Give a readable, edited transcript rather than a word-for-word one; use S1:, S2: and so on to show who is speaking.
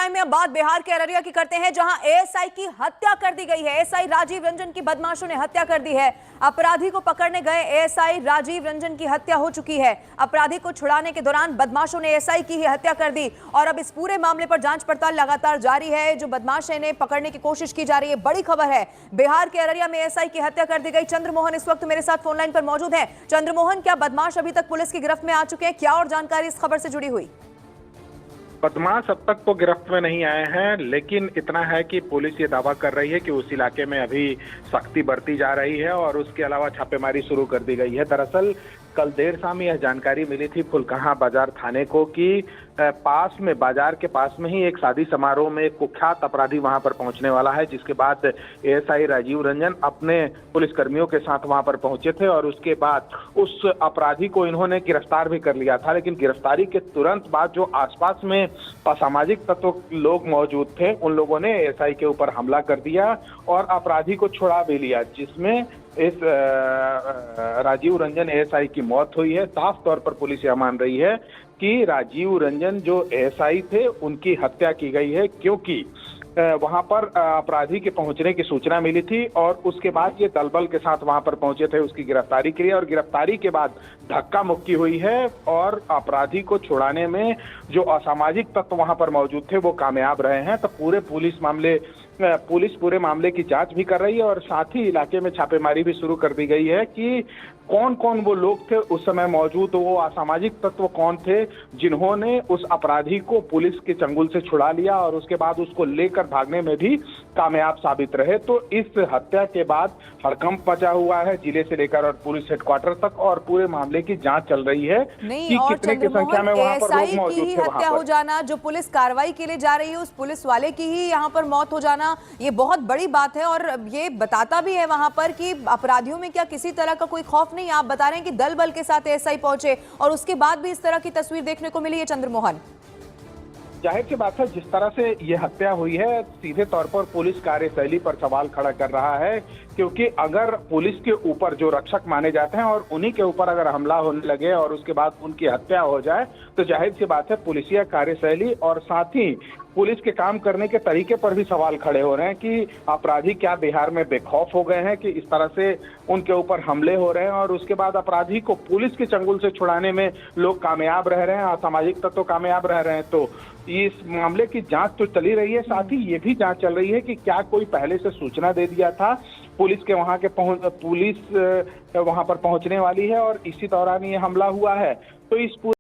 S1: Time में अब बात बिहार के अररिया की करते हैं, जहां एएसआई की हत्या कर दी गई है। एएसआई राजीव रंजन की बदमाशों ने हत्या कर दी है। अपराधी को पकड़ने गए एएसआई राजीव रंजन की हत्या हो चुकी है। अपराधी को छुड़ाने के दौरान बदमाशों ने एएसआई की ही हत्या कर दी और अब इस पूरे मामले पर जांच पड़ताल लगातार जारी है। जो बदमाश है इन्हें पकड़ने की कोशिश की जा रही है। बड़ी खबर है, बिहार के अररिया में एएसआई की हत्या कर दी गई। चंद्रमोहन इस वक्त मेरे साथ फोनलाइन पर मौजूद है। चंद्रमोहन, क्या बदमाश अभी तक पुलिस की गिरफ्त में आ चुके हैं? क्या और जानकारी इस खबर से जुड़ी हुई?
S2: बदमाश अब तक तो गिरफ्त में नहीं आए हैं, लेकिन इतना है कि पुलिस ये दावा कर रही है कि उस इलाके में अभी सख्ती बरती जा रही है और उसके अलावा छापेमारी शुरू कर दी गई है। दरअसल कल देर शाम यह जानकारी मिली थी फुलकाहा बाजार थाने को कि पास में, बाजार के पास में ही एक शादी समारोह में एक कुख्यात अपराधी वहां पर पहुंचने वाला है, जिसके बाद एएसआई राजीव रंजन अपने पुलिसकर्मियों के साथ वहां पर पहुंचे थे और उसके बाद उस अपराधी को इन्होंने गिरफ्तार भी कर लिया था। लेकिन गिरफ्तारी के तुरंत बाद जो आसपास में असामाजिक तत्व लोग मौजूद थे, उन लोगों ने एएसआई के ऊपर हमला कर दिया और अपराधी को छुड़ा भी लिया, जिसमें इस राजीव रंजन एएसआई की मौत हुई है। साफ तौर पर पुलिस यह मान रही है कि राजीव रंजन जो एएसआई थे उनकी हत्या की गई है, क्योंकि वहां पर अपराधी के पहुंचने की सूचना मिली थी और उसके बाद ये दलबल के साथ वहां पर पहुंचे थे उसकी गिरफ्तारी के लिए और गिरफ्तारी के बाद धक्का मुक्की हुई है और अपराधी को छुड़ाने में जो असामाजिक तत्व वहां पर मौजूद थे वो कामयाब रहे हैं। तो पुलिस पूरे मामले की जांच भी कर रही है और साथ ही इलाके में छापेमारी भी शुरू कर दी गई है कि कौन कौन वो लोग थे उस समय मौजूद, वो असामाजिक तत्व कौन थे जिन्होंने उस अपराधी को पुलिस के चंगुल से छुड़ा लिया और उसके बाद उसको लेकर भागने में भी कामयाब साबित रहे। तो इस हत्या के बाद हड़कंप मचा हुआ है जिले से लेकर और पुलिस हेडक्वार्टर तक और पूरे मामले की जांच चल रही है कि कितने की संख्या में वहां पर लोग मौजूद थे।
S1: हत्या हो जाना, जो पुलिस कार्रवाई के लिए जा रही है उस पुलिस वाले की ही यहाँ पर मौत हो जाना, ये बहुत बड़ी बात है और ये बताता भी है वहां पर कि अपराधियों में क्या किसी तरह का कोई खौफ नहीं। आप बता रहे हैं कि दल बल के साथ एएसआई पहुंचे और उसके बाद भी इस तरह की तस्वीर देखने को मिली है। चंद्रमोहन,
S2: जाहिर सी बात है, जिस तरह से यह हत्या हुई है सीधे तौर पर पुलिस कार्यशैली पर सवाल खड़ा कर रहा है, क्योंकि अगर पुलिस के ऊपर जो रक्षक माने जाते हैं और उन्हीं के ऊपर अगर हमला होने लगे और उसके बाद उनकी हत्या हो जाए तो जाहिर सी बात है पुलिसिया कार्यशैली और साथ ही पुलिस के काम करने के तरीके पर भी सवाल खड़े हो रहे हैं कि अपराधी क्या बिहार में बेखौफ हो गए हैं कि इस तरह से उनके ऊपर हमले हो रहे हैं और उसके बाद अपराधी को पुलिस के चंगुल से छुड़ाने में लोग कामयाब रह रहे हैं, असामाजिक तत्व कामयाब रह रहे हैं। तो इस मामले की जांच तो चली रही है, साथ ही ये भी जांच चल रही है कि क्या कोई पहले से सूचना दे दिया था पुलिस वहां पर पहुंचने वाली है और इसी दौरान ये हमला हुआ है। तो इस